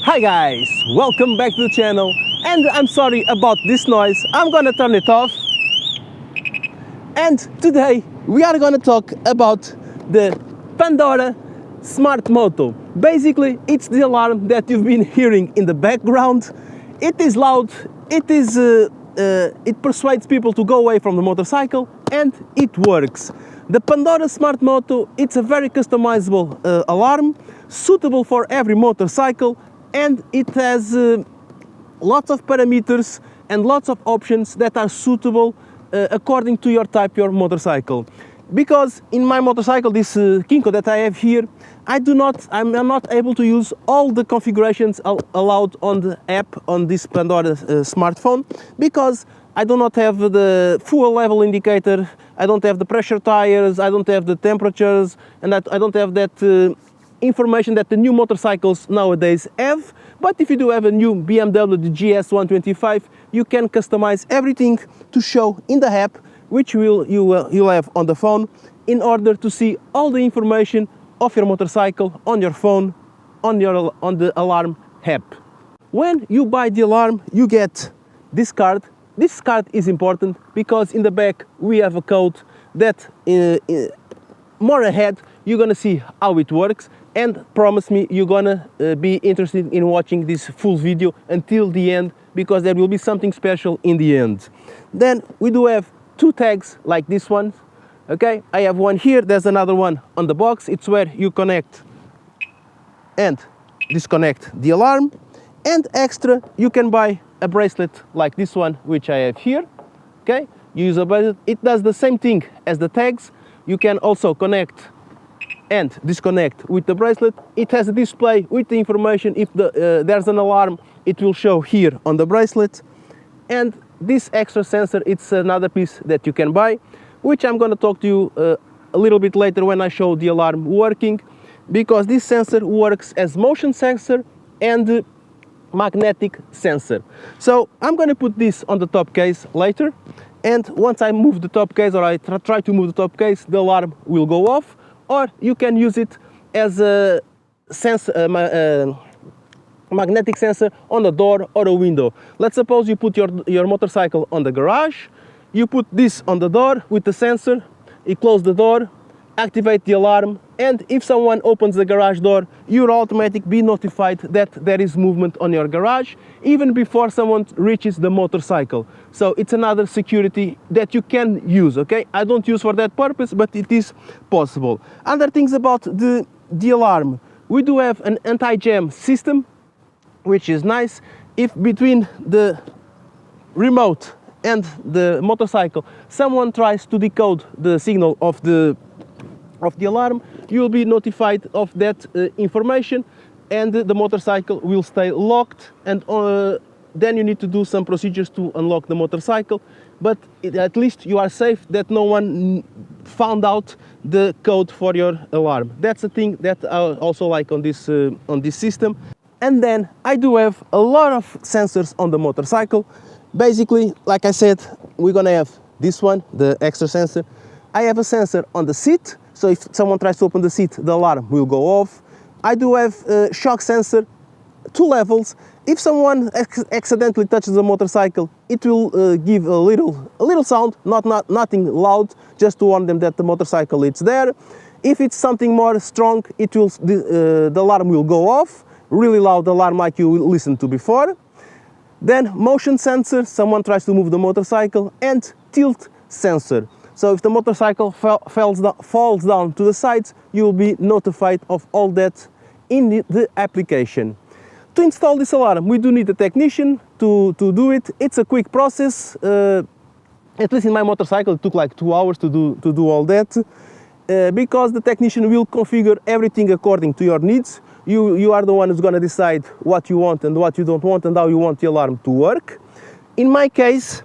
Hi guys, welcome back to the channel, and I'm sorry about this noise. I'm gonna turn it off. And today we are gonna talk about the Pandora SMART MOTO. Basically, it's the alarm that you've been hearing in the background. It is loud, it persuades people to go away from the motorcycle, and it works. The Pandora SMART MOTO, it's a very customizable alarm, suitable for every motorcycle, and it has lots of parameters and lots of options that are suitable according to your type, your motorcycle. Because in my motorcycle, this Kinko that I have here, I'm not able to use all the configurations allowed on the app on this Pandora smartphone, because I do not have the fuel level indicator, I don't have the pressure tires, I don't have the temperatures, and I don't have that information that the new motorcycles nowadays have. But if you do have a new BMW the GS 125, you can customize everything to show in the app, which you'll have on the phone, in order to see all the information of your motorcycle on your phone, on the alarm app. When you buy the alarm, you get this card. This card is important because in the back we have a code that more ahead you're gonna see how it works, and promise me you're gonna be interested in watching this full video until the end, because there will be something special in the end. Then we do have two tags like this one. Okay, I have one here, there's another one on the box. It's where you connect and disconnect the alarm. And extra, you can buy a bracelet like this one, which I have here. Okay, you use a bracelet, it does the same thing as the tags. You can also connect and disconnect with the bracelet. It has a display with the information. If there's an alarm, it will show here on the bracelet. And this extra sensor, it's another piece that you can buy, which I'm going to talk to you a little bit later when I show the alarm working, because this sensor works as motion sensor and magnetic sensor. So I'm going to put this on the top case later, and once I move the top case, or I try to move the top case, the alarm will go off. Or you can use it as a magnetic sensor on a door or a window. Let's suppose you put your motorcycle on the garage, you put this on the door with the sensor, you close the door, activate the alarm, and if someone opens the garage door, you'll automatically be notified that there is movement on your garage, even before someone reaches the motorcycle. So it's another security that you can use, okay? I don't use for that purpose, but it is possible. Other things about the alarm. We do have an anti-jam system, which is nice. If between the remote and the motorcycle, someone tries to decode the signal of the alarm, you will be notified of that information, and the motorcycle will stay locked, and then you need to do some procedures to unlock the motorcycle, but at least you are safe that no one found out the code for your alarm. That's a thing that I also like on this system. And then I do have a lot of sensors on the motorcycle. Basically, like I said, we're gonna have this one, the extra sensor. I have a sensor on the seat, so if someone tries to open the seat, the alarm will go off. I do have a shock sensor, 2 levels. If someone accidentally touches the motorcycle, it will give a little sound, nothing loud, just to warn them that the motorcycle is there. If it's something more strong, the alarm will go off, really loud alarm like you listened to before. Then motion sensor, someone tries to move the motorcycle, and tilt sensor. So if the motorcycle falls down to the sides, you will be notified of all that in the application. To install this alarm, we do need a technician to do it. It's a quick process. At least in my motorcycle, it took like 2 hours to do all that, because the technician will configure everything according to your needs. You are the one who's going to decide what you want and what you don't want, and how you want the alarm to work. In my case,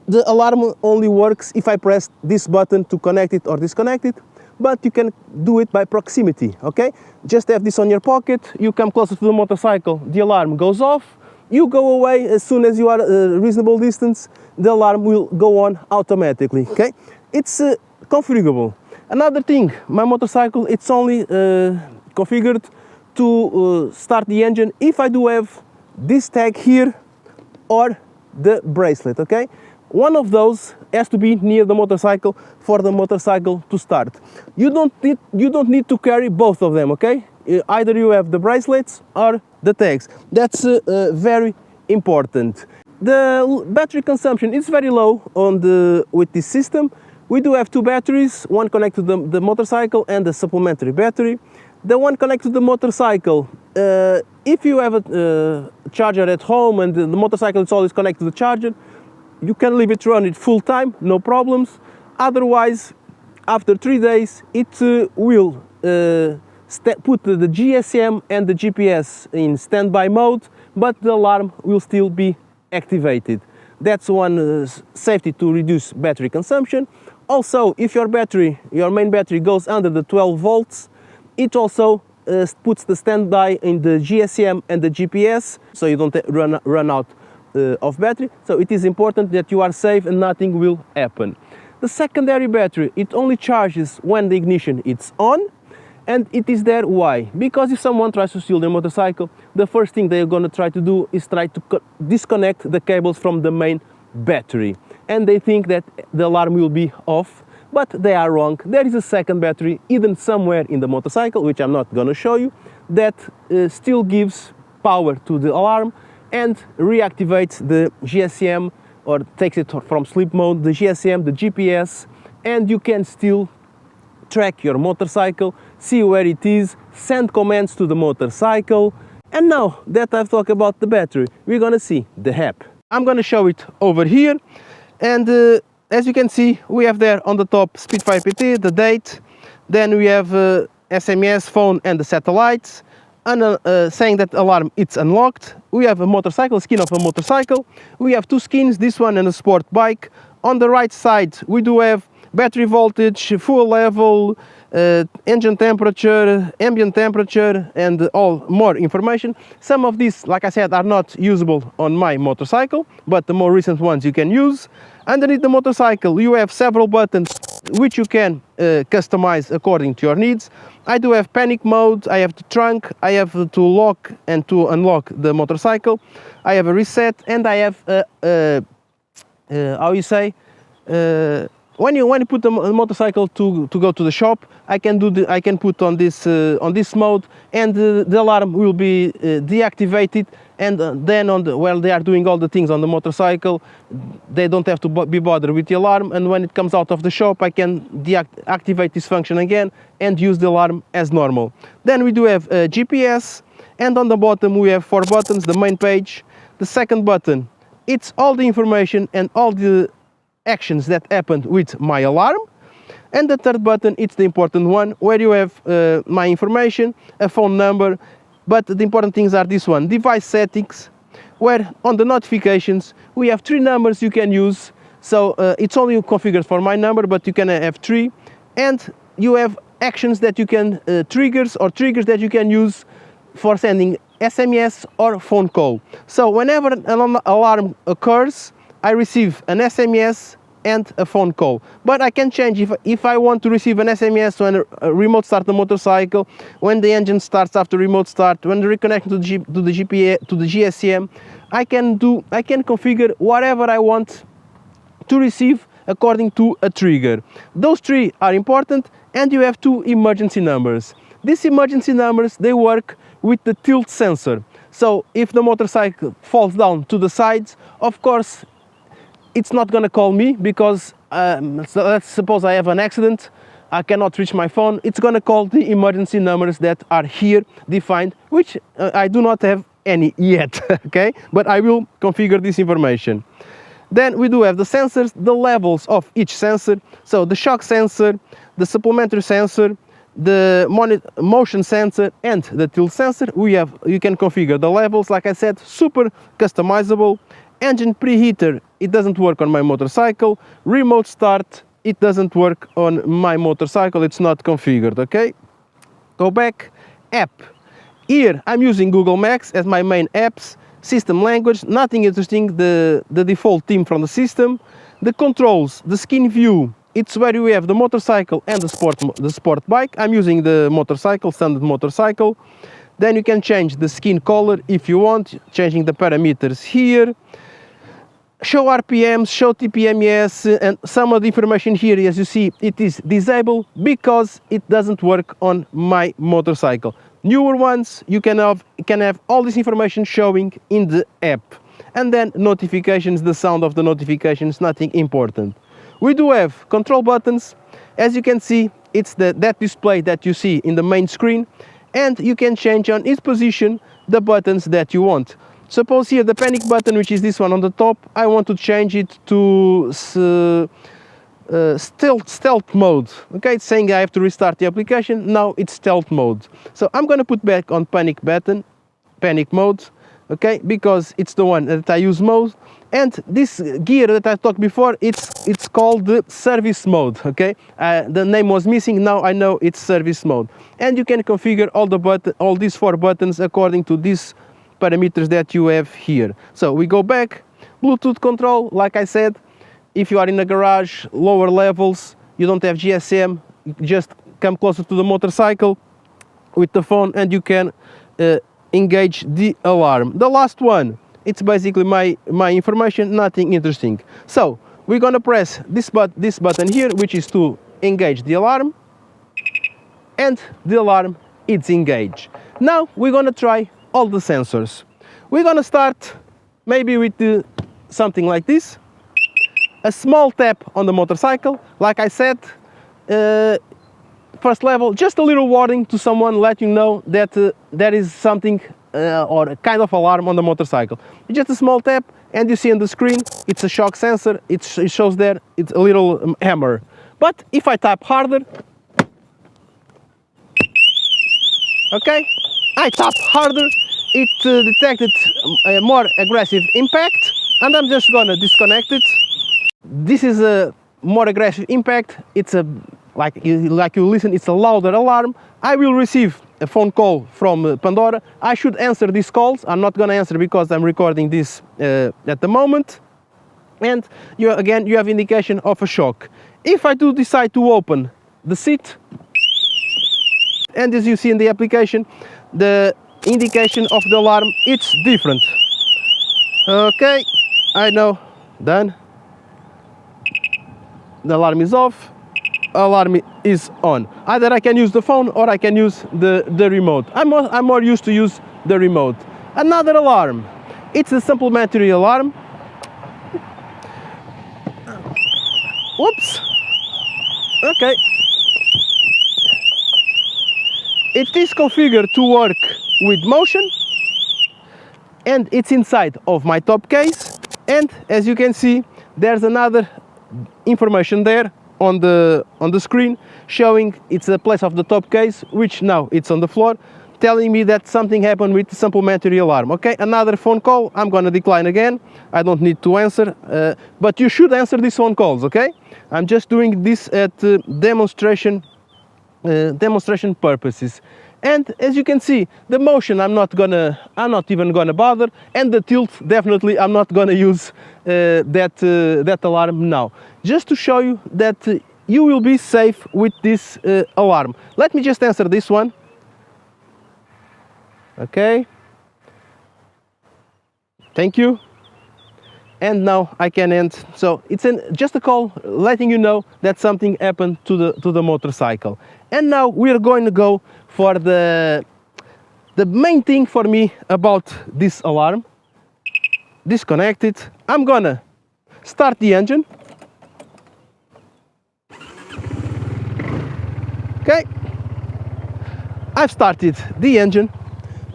the alarm only works if I press this button to connect it or disconnect it, but you can do it by proximity, okay? Just have this on your pocket, you come closer to the motorcycle, the alarm goes off, you go away as soon as you are a reasonable distance, the alarm will go on automatically, okay? It's configurable. Another thing, my motorcycle, it's only configured to start the engine if I do have this tag here or the bracelet, okay? One of those has to be near the motorcycle for the motorcycle to start. You don't need to carry both of them, okay? Either you have the bracelets or the tags. That's very important. The battery consumption is very low with this system. We do have two batteries, one connected to the motorcycle and a supplementary battery. The one connected to the motorcycle, if you have a charger at home and the motorcycle is always connected to the charger, you can leave it running full time, no problems. Otherwise, after 3 days, it will put the GSM and the GPS in standby mode, but the alarm will still be activated. That's one safety to reduce battery consumption. Also, if your main battery goes under the 12 volts, it also puts the standby in the GSM and the GPS, so you don't run out of battery. So it is important that you are safe and nothing will happen. The secondary battery, it only charges when the ignition is on, and it is there. Why? Because if someone tries to steal their motorcycle, the first thing they're going to try to do is try to disconnect the cables from the main battery, and they think that the alarm will be off, but they are wrong. There is a second battery hidden somewhere in the motorcycle, which I'm not going to show you, that still gives power to the alarm and reactivates the GSM, or takes it from sleep mode, the GSM, the GPS, and you can still track your motorcycle, see where it is, send commands to the motorcycle. And now that I've talked about the battery, we're gonna see the app. I'm gonna show it over here, and as you can see, we have there on the top SpitfirePT, the date, then we have SMS, phone and the satellites, and saying that alarm it's unlocked. We have a motorcycle, skin of a motorcycle. We have two skins, this one and a sport bike. On the right side we do have battery voltage, fuel level, engine temperature, ambient temperature, and all more information. Some of these, like I said, are not usable on my motorcycle, but the more recent ones you can use. Underneath the motorcycle you have several buttons which you can customize according to your needs. I do have panic mode, I have the trunk, I have to lock and to unlock the motorcycle, I have a reset, and I have how you say, when you put the motorcycle to go to the shop, I can put on this mode, and the alarm will be deactivated, and then while they are doing all the things on the motorcycle, they don't have to be bothered with the alarm, and when it comes out of the shop I can deactivate this function again and use the alarm as normal. Then we do have GPS, and on the bottom we have 4 buttons. The main page, the second button, it's all the information and all the actions that happened with my alarm, and the third button, it's the important one, where you have my information, a phone number, but the important things are this one, device settings, where on the notifications we have 3 numbers you can use. So it's only configured for my number, but you can have 3, and you have actions that you can triggers that you can use for sending SMS or phone call. So whenever an alarm occurs, I receive an SMS and a phone call, but I can change if I want to receive an SMS when remote start the motorcycle, when the engine starts after remote start, when reconnecting to the GSM. I can configure whatever I want to receive according to a trigger. Those 3 are important, and you have 2 emergency numbers. These emergency numbers, they work with the tilt sensor. So if the motorcycle falls down to the sides, of course it's not gonna call me, because so let's suppose I have an accident, I cannot reach my phone, it's gonna call the emergency numbers that are here defined, which I do not have any yet, okay? But I will configure this information. Then we do have the sensors, the levels of each sensor. So the shock sensor, the supplementary sensor, the motion sensor, and the tilt sensor. You can configure the levels, like I said, super customizable. Engine preheater, it doesn't work on my motorcycle. Remote start, it doesn't work on my motorcycle, it's not configured, okay? Go back. App. Here I'm using Google Maps as my main apps. System language, nothing interesting, the default theme from the system. The controls, the skin view, it's where we have the motorcycle and the sport bike. I'm using the motorcycle, standard motorcycle. Then you can change the skin color if you want, changing the parameters here. Show RPMs, show TPMs, and some of the information here, as you see, it is disabled because it doesn't work on my motorcycle. Newer ones, you can have all this information showing in the app. And then notifications, the sound of the notifications, nothing important. We do have control buttons. As you can see, it's that display that you see in the main screen, and you can change on its position the buttons that you want. Suppose here the panic button, which is this one on the top, I want to change it to stealth mode. Okay, it's saying I have to restart the application. Now it's stealth mode. So I'm going to put back on panic mode, okay, because it's the one that I use most. And this gear that I talked before, it's called the service mode. Okay, the name was missing. Now I know it's service mode, and you can configure all these 4 buttons according to these parameters that you have here. So we go back. Bluetooth control, like I said, if you are in a garage, lower levels, you don't have GSM, you just come closer to the motorcycle with the phone and you can engage the alarm. The last one, it's basically my information, nothing interesting. So we're gonna press this button here, which is to engage the alarm, and the alarm is engaged. Now we're gonna try all the sensors. We're gonna start maybe with something like this. A small tap on the motorcycle, like I said, first level, just a little warning to someone, let you know that there is something or a kind of alarm on the motorcycle. It's just a small tap, and you see on the screen, it's a shock sensor, it shows there, it's a little hammer. But if I tap harder, okay, I tap harder, it detected a more aggressive impact, and I'm just gonna disconnect it. This is a more aggressive impact. It's a like you listen, it's a louder alarm. I will receive a phone call from Pandora. I should answer these calls. I'm not gonna answer because I'm recording this at the moment. And you have indication of a shock. If I do decide to open the seat, and as you see in the application, the indication of the alarm, it's different. Okay, I know, done. The alarm is off, alarm is on. Either I can use the phone or I can use the remote. I'm more used to use the remote. Another alarm, it's a supplementary alarm. Whoops, okay. It is configured to work with motion, and it's inside of my top case. And as you can see, there's another information there on the screen showing it's the place of the top case, which now it's on the floor, telling me that something happened with the supplementary alarm. Okay, another phone call, I'm gonna decline again. I don't need to answer, but you should answer these phone calls. Okay, I'm just doing this at demonstration purposes. And as you can see, the motion I'm not even gonna bother, and the tilt definitely I'm not gonna use that alarm now. Just to show you that you will be safe with this alarm. Let me just answer this one. Okay. Thank you. And now I can end. So it's just a call letting you know that something happened to the motorcycle. And now we are going to go for the main thing for me about this alarm. Disconnect it. I'm gonna start the engine. Okay, I've started the engine.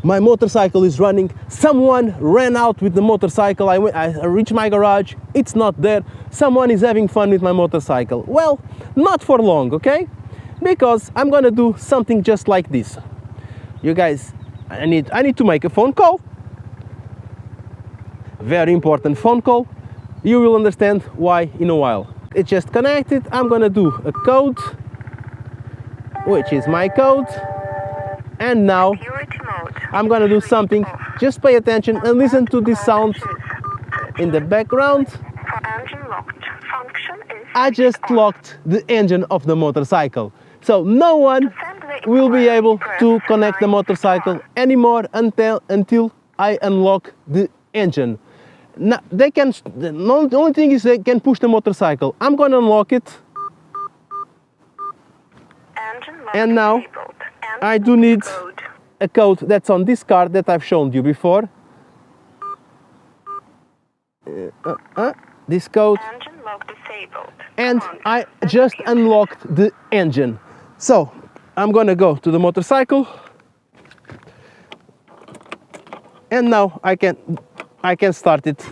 My motorcycle is running. Someone ran out with the motorcycle. I reached my garage. It's not there. Someone is having fun with my motorcycle. Well, not for long, okay? Because I'm gonna do something just like this. You guys, I need to make a phone call. Very important phone call. You will understand why in a while. It's just connected. I'm gonna do a code, which is my code. And now I'm gonna do something. Just pay attention and listen to this sound in the background. I just locked the engine of the motorcycle. So no one will be able to connect the motorcycle anymore until I unlock the engine. Now, the only thing is they can push the motorcycle. I'm going to unlock it. And now I do need a code that's on this card that I've shown you before. This code. And I just unlocked the engine. So I'm gonna go to the motorcycle, and now I can start it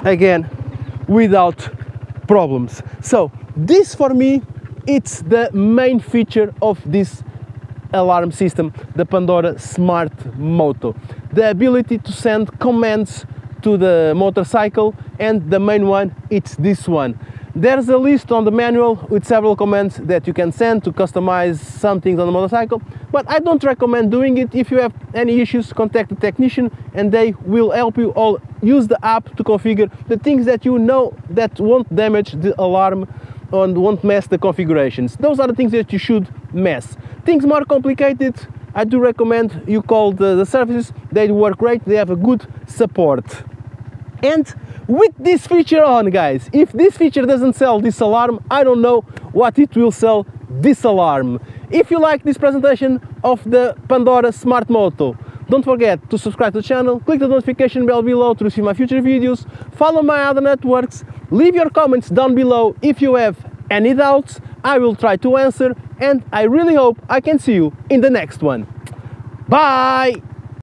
again without problems. So this, for me, it's the main feature of this alarm system, the Pandora SMART MOTO. The ability to send commands to the motorcycle, and the main one, it's this one. There's a list on the manual with several commands that you can send to customize some things on the motorcycle, but I don't recommend doing it. If you have any issues, contact the technician and they will help you, or use the app to configure the things that you know that won't damage the alarm and won't mess the configurations. Those are the things that you should mess. Things more complicated, I do recommend you call the services. They work great, they have a good support. And with this feature on, guys, if this feature doesn't sell this alarm, I don't know what it will sell this alarm. If you like this presentation of the Pandora SMART MOTO, don't forget to subscribe to the channel, click the notification bell below to receive my future videos, follow my other networks, leave your comments down below if you have any doubts. I will try to answer, and I really hope I can see you in the next one. Bye!